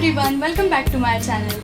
everyone, welcome back to my channel.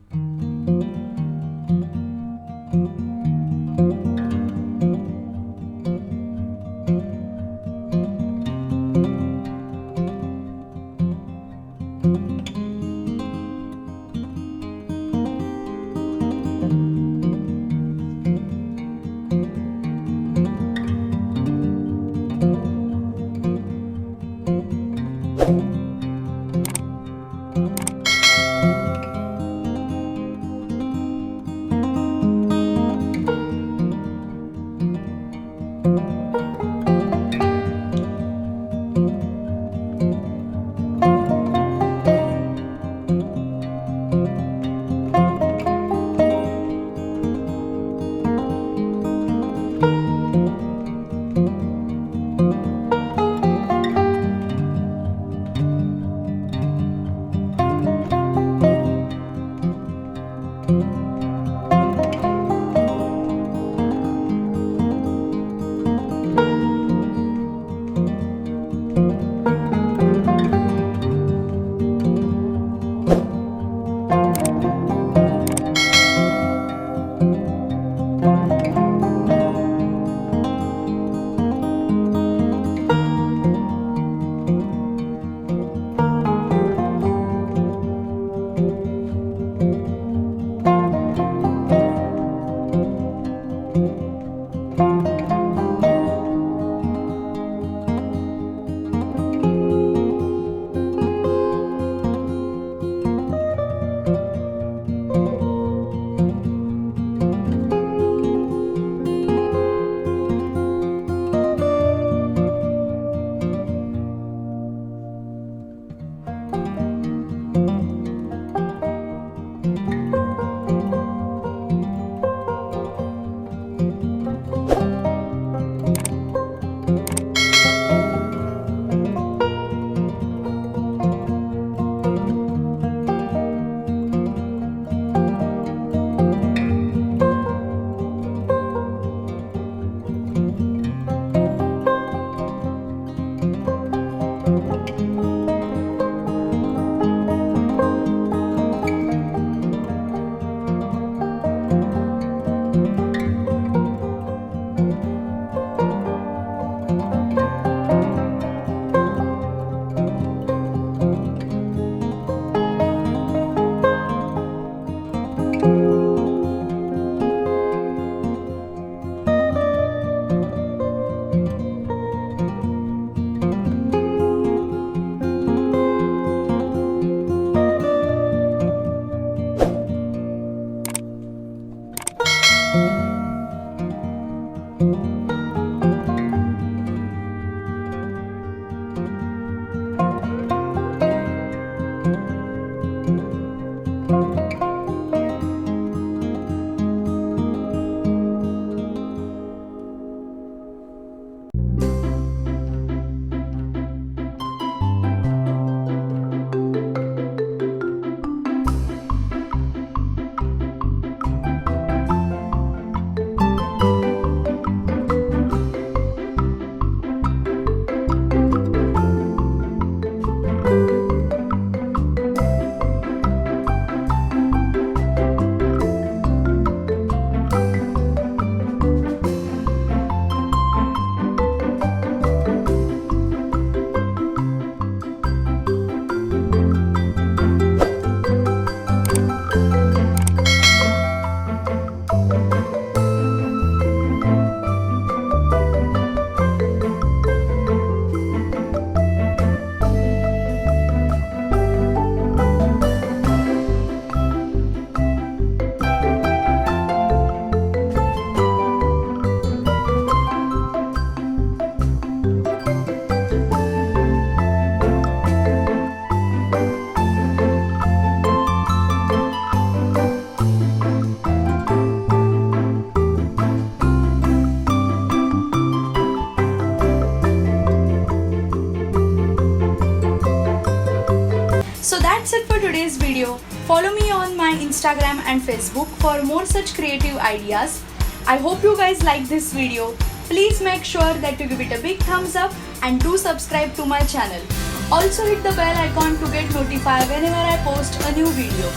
So that's it for today's video. Follow me on my Instagram and Facebook for more such creative ideas. I hope you guys like this video. Please make sure that you give it a big thumbs up and do subscribe to my channel. Also hit the bell icon to get notified whenever I post a new video.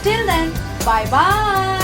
Till then, bye bye.